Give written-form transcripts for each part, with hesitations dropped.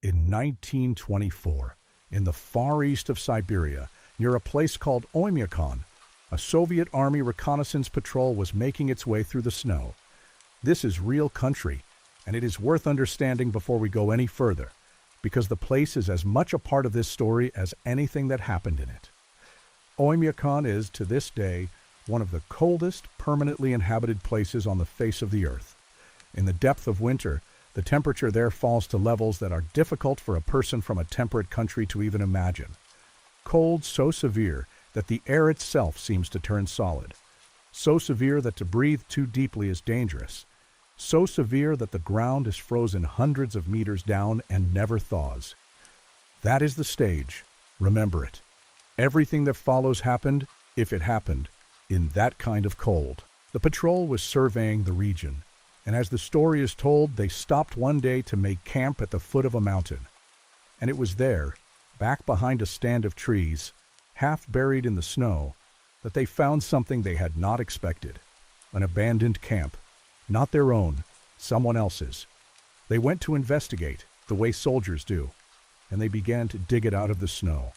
In 1924, in the far east of Siberia, near a place called Oymyakon, a Soviet Army reconnaissance patrol was making its way through the snow. This is real country, and it is worth understanding before we go any further, because the place is as much a part of this story as anything that happened in it. Oymyakon is, to this day, one of the coldest permanently inhabited places on the face of the earth. In the depth of winter, the temperature there falls to levels that are difficult for a person from a temperate country to even imagine. Cold so severe that the air itself seems to turn solid. So severe that to breathe too deeply is dangerous. So severe that the ground is frozen hundreds of meters down and never thaws. That is the stage. Remember it. Everything that follows happened, if it happened, in that kind of cold. The patrol was surveying the region, and as the story is told, they stopped one day to make camp at the foot of a mountain. And it was there, back behind a stand of trees, half buried in the snow, that they found something they had not expected. An abandoned camp. Not their own, someone else's. They went to investigate, the way soldiers do, and they began to dig it out of the snow.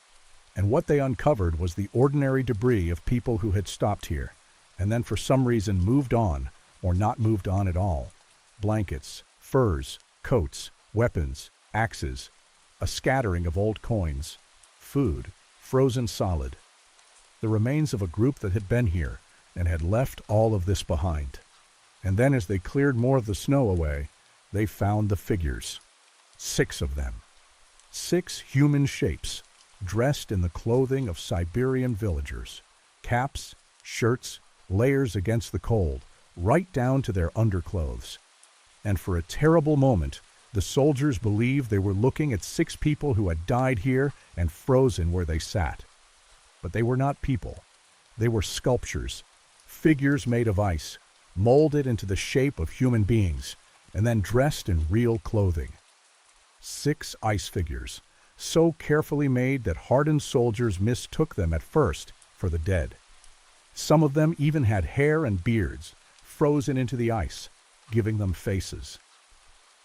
And what they uncovered was the ordinary debris of people who had stopped here, and then for some reason moved on, or not moved on at all. Blankets, furs, coats, weapons, axes, a scattering of old coins, food, frozen solid. The remains of a group that had been here and had left all of this behind. And then as they cleared more of the snow away, they found the figures. 6 of them. 6 human shapes, dressed in the clothing of Siberian villagers. Caps, shirts, layers against the cold, right down to their underclothes. And for a terrible moment, the soldiers believed they were looking at 6 people who had died here and frozen where they sat. But they were not people. They were sculptures, figures made of ice, molded into the shape of human beings, and then dressed in real clothing. 6 ice figures, so carefully made that hardened soldiers mistook them at first for the dead. Some of them even had hair and beards, frozen into the ice, giving them faces.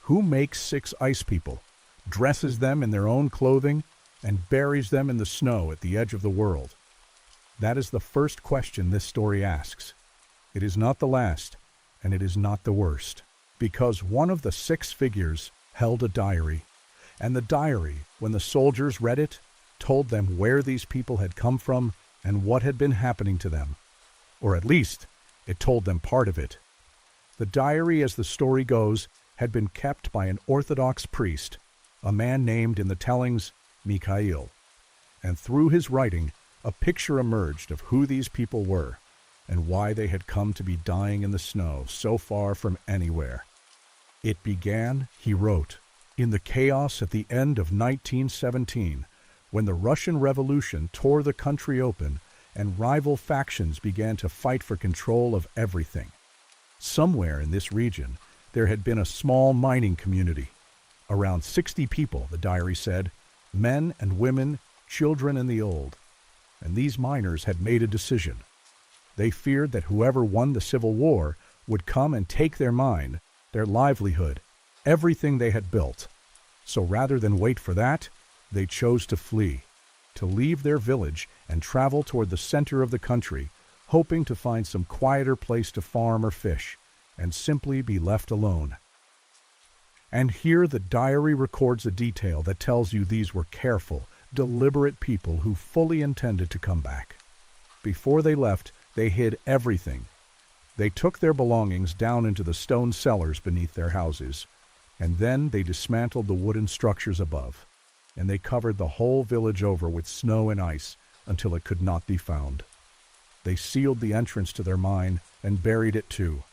Who makes 6 ice people, dresses them in their own clothing, and buries them in the snow at the edge of the world? That is the first question this story asks. It is not the last, and it is not the worst, because one of the 6 figures held a diary, and the diary, when the soldiers read it, told them where these people had come from and what had been happening to them. Or at least, it told them part of it. The diary, as the story goes, had been kept by an Orthodox priest, a man named in the tellings Mikhail. And through his writing, a picture emerged of who these people were and why they had come to be dying in the snow so far from anywhere. It began, he wrote, in the chaos at the end of 1917, when the Russian Revolution tore the country open and rival factions began to fight for control of everything. Somewhere in this region, there had been a small mining community. Around 60 people, the diary said, men and women, children and the old. And these miners had made a decision. They feared that whoever won the Civil War would come and take their mine, their livelihood, everything they had built. So rather than wait for that, they chose to flee, to leave their village and travel toward the center of the country, hoping to find some quieter place to farm or fish, and simply be left alone. And here the diary records a detail that tells you these were careful, deliberate people who fully intended to come back. Before they left, they hid everything. They took their belongings down into the stone cellars beneath their houses, and then they dismantled the wooden structures above, and they covered the whole village over with snow and ice until it could not be found. They sealed the entrance to their mine and buried it too.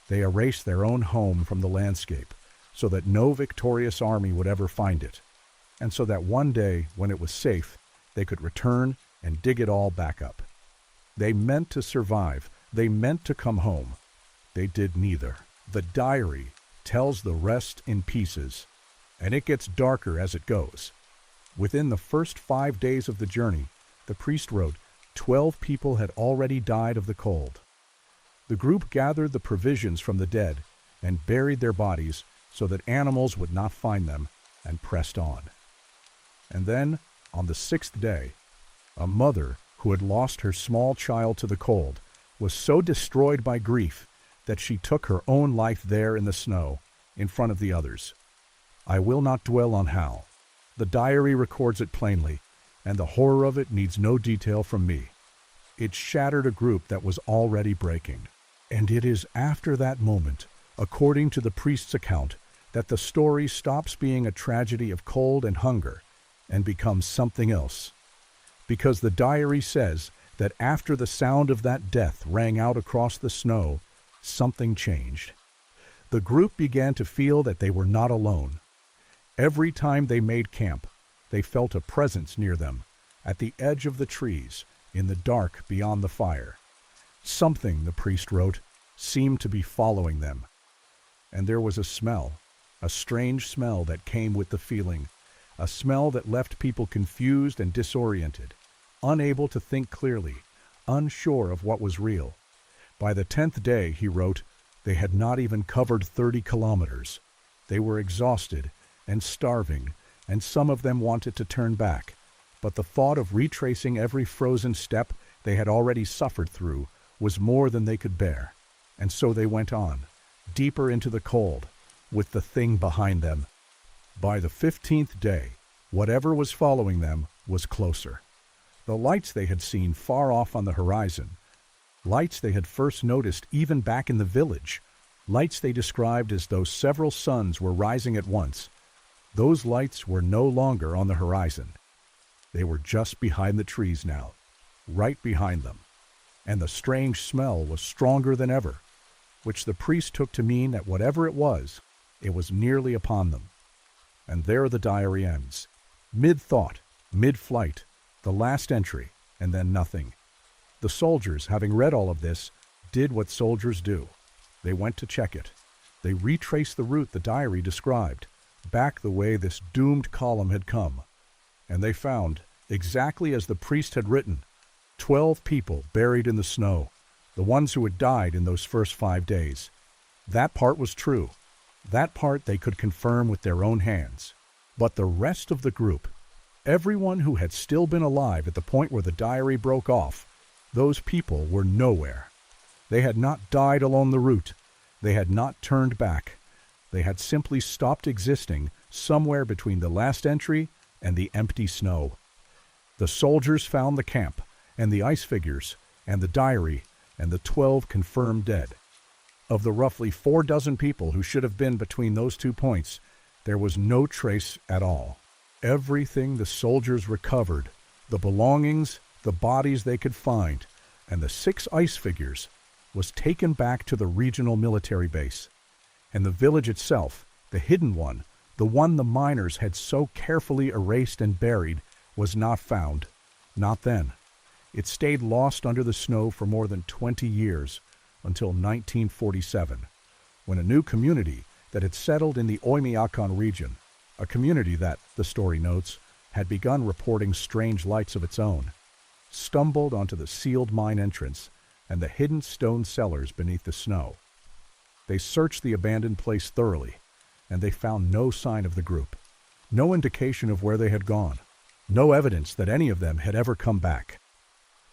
They erased their own home from the landscape so that no victorious army would ever find it, and so that one day, when it was safe, they could return and dig it all back up. They meant to survive. They meant to come home. They did neither. The diary tells the rest in pieces, and it gets darker as it goes. Within the first 5 days of the journey, the priest wrote, 12 people had already died of the cold. The group gathered the provisions from the dead and buried their bodies so that animals would not find them, and pressed on. And then, on the sixth day, a mother who had lost her small child to the cold was so destroyed by grief that she took her own life there in the snow, in front of the others. I will not dwell on how. The diary records it plainly, and the horror of it needs no detail from me. It shattered a group that was already breaking. And it is after that moment, according to the priest's account, that the story stops being a tragedy of cold and hunger and becomes something else. Because the diary says that after the sound of that death rang out across the snow, something changed. The group began to feel that they were not alone. Every time they made camp, they felt a presence near them, at the edge of the trees, in the dark beyond the fire. Something, the priest wrote, seemed to be following them. And there was a smell, a strange smell that came with the feeling, a smell that left people confused and disoriented, unable to think clearly, unsure of what was real. By the 10th day, he wrote, they had not even covered 30 kilometers. They were exhausted and starving, and some of them wanted to turn back. But the thought of retracing every frozen step they had already suffered through was more than they could bear. And so they went on, deeper into the cold, with the thing behind them. By the 15th day, whatever was following them was closer. The lights they had seen far off on the horizon, lights they had first noticed even back in the village, lights they described as though several suns were rising at once, those lights were no longer on the horizon. They were just behind the trees now, right behind them. And the strange smell was stronger than ever, which the priest took to mean that whatever it was nearly upon them. And there the diary ends. Mid-thought, mid-flight, the last entry, and then nothing. The soldiers, having read all of this, did what soldiers do. They went to check it. They retraced the route the diary described, back the way this doomed column had come. And they found, exactly as the priest had written, 12 people buried in the snow, the ones who had died in those first 5 days. That part was true. That part they could confirm with their own hands. But the rest of the group, everyone who had still been alive at the point where the diary broke off, those people were nowhere. They had not died along the route. They had not turned back. They had simply stopped existing somewhere between the last entry and the empty snow. The soldiers found the camp, and the ice figures, and the diary, and the 12 confirmed dead. Of the roughly 4 dozen people who should have been between those 2 points, there was no trace at all. Everything the soldiers recovered, the belongings, the bodies they could find, and the 6 ice figures, was taken back to the regional military base. And the village itself, the hidden one, the one the miners had so carefully erased and buried, was not found. Not then. It stayed lost under the snow for more than 20 years, until 1947, when a new community that had settled in the Oymyakon region, a community that, the story notes, had begun reporting strange lights of its own, stumbled onto the sealed mine entrance and the hidden stone cellars beneath the snow. They searched the abandoned place thoroughly, and they found no sign of the group, no indication of where they had gone, no evidence that any of them had ever come back.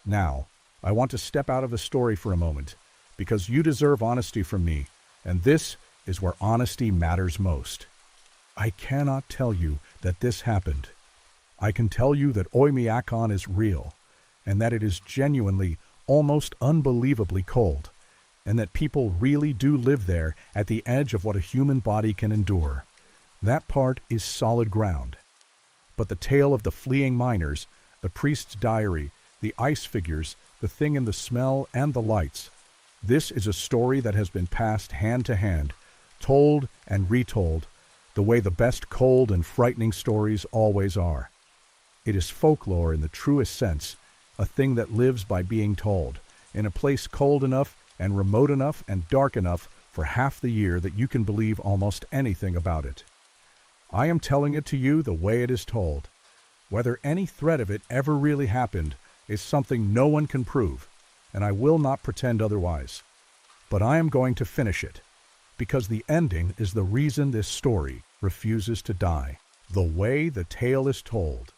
Now, I want to step out of the story for a moment, because you deserve honesty from me, and this is where honesty matters most. I cannot tell you that this happened. I can tell you that Oymyakon is real, and that it is genuinely, almost unbelievably cold, and that people really do live there at the edge of what a human body can endure. That part is solid ground. But the tale of the fleeing miners, the priest's diary, the ice figures, the thing in the smell, and the lights, this is a story that has been passed hand to hand, told and retold, the way the best cold and frightening stories always are. It is folklore in the truest sense, a thing that lives by being told, in a place cold enough and remote enough and dark enough for half the year that you can believe almost anything about it. I am telling it to you the way it is told. Whether any thread of it ever really happened is something no one can prove, and I will not pretend otherwise. But I am going to finish it, because the ending is the reason this story refuses to die. The way the tale is told.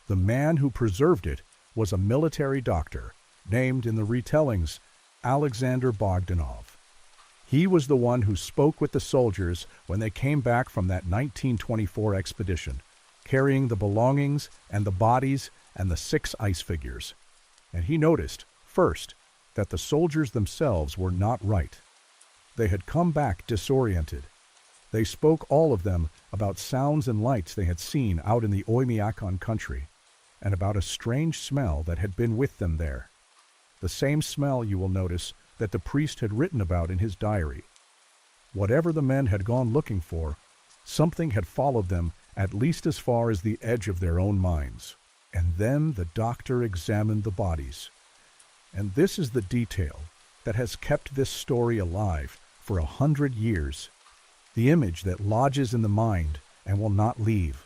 The man who preserved it was a military doctor, named in the retellings Alexander Bogdanov. He was the one who spoke with the soldiers when they came back from that 1924 expedition, carrying the belongings and the bodies and the 6 ice figures. And he noticed, first, that the soldiers themselves were not right. They had come back disoriented. They spoke, all of them, about sounds and lights they had seen out in the Oymyakon country, and about a strange smell that had been with them there. The same smell, you will notice, that the priest had written about in his diary. Whatever the men had gone looking for, something had followed them at least as far as the edge of their own minds. And then the doctor examined the bodies. And this is the detail that has kept this story alive for 100 years. The image that lodges in the mind and will not leave.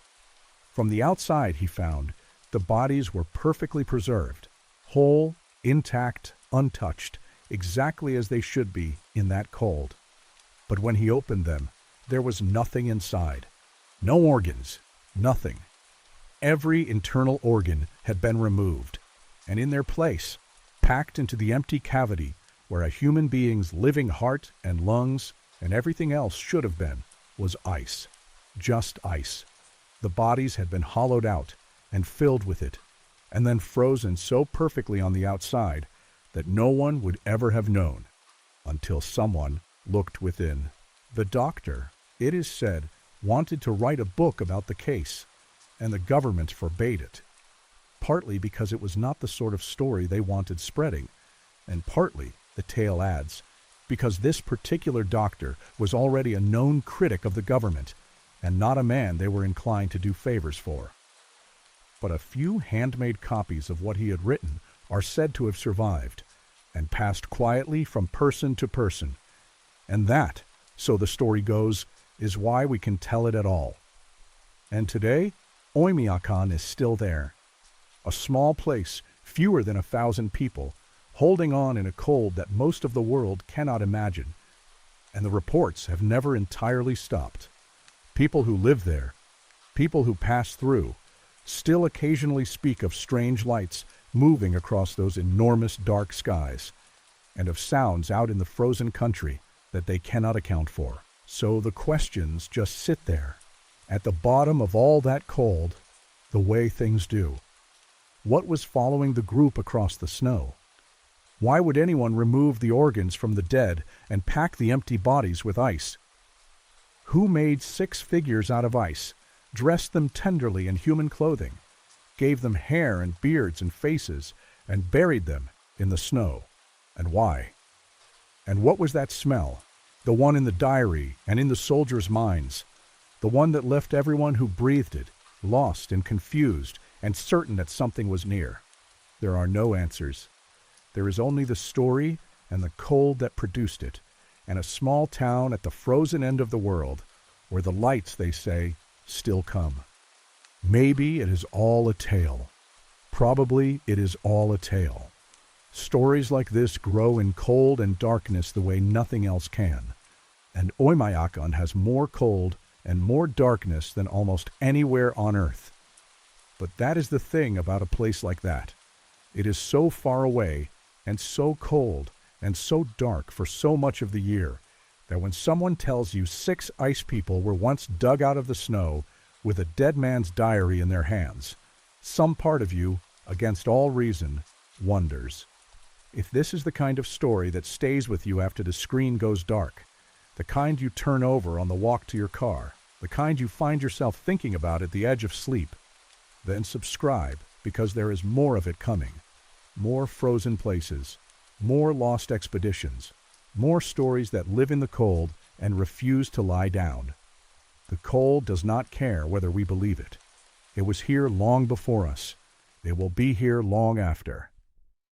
From the outside, he found, the bodies were perfectly preserved, whole, intact, untouched, exactly as they should be in that cold. But when he opened them, there was nothing inside. No organs, nothing. Every internal organ had been removed, and in their place, packed into the empty cavity where a human being's living heart and lungs and everything else should have been, was ice. Just ice. The bodies had been hollowed out and filled with it, and then frozen so perfectly on the outside that no one would ever have known, until someone looked within. The doctor, it is said, wanted to write a book about the case, and the government forbade it, partly because it was not the sort of story they wanted spreading, and partly, the tale adds, because this particular doctor was already a known critic of the government, and not a man they were inclined to do favors for. But a few handmade copies of what he had written are said to have survived, and passed quietly from person to person. And that, so the story goes, is why we can tell it at all. And today, Oymyakon is still there. A small place, fewer than 1,000 people, holding on in a cold that most of the world cannot imagine. And the reports have never entirely stopped. People who live there, people who pass through, still occasionally speak of strange lights moving across those enormous dark skies, and of sounds out in the frozen country that they cannot account for. So the questions just sit there, at the bottom of all that cold, the way things do. What was following the group across the snow? Why would anyone remove the organs from the dead and pack the empty bodies with ice? Who made 6 figures out of ice, dressed them tenderly in human clothing, gave them hair and beards and faces, and buried them in the snow? And why? And what was that smell, the one in the diary and in the soldiers' minds, the one that left everyone who breathed it, lost and confused and certain that something was near? There are no answers. There is only the story and the cold that produced it, and a small town at the frozen end of the world, where the lights, they say, still come. Maybe it is all a tale. Probably it is all a tale. Stories like this grow in cold and darkness the way nothing else can. And Oymyakon has more cold and more darkness than almost anywhere on earth. But that is the thing about a place like that. It is so far away and so cold and so dark for so much of the year that when someone tells you 6 ice people were once dug out of the snow with a dead man's diary in their hands, some part of you, against all reason, wonders if this is the kind of story that stays with you after the screen goes dark, the kind you turn over on the walk to your car, the kind you find yourself thinking about at the edge of sleep. Then subscribe, because there is more of it coming. More frozen places, more lost expeditions, more stories that live in the cold and refuse to lie down. The cold does not care whether we believe it. It was here long before us. It will be here long after.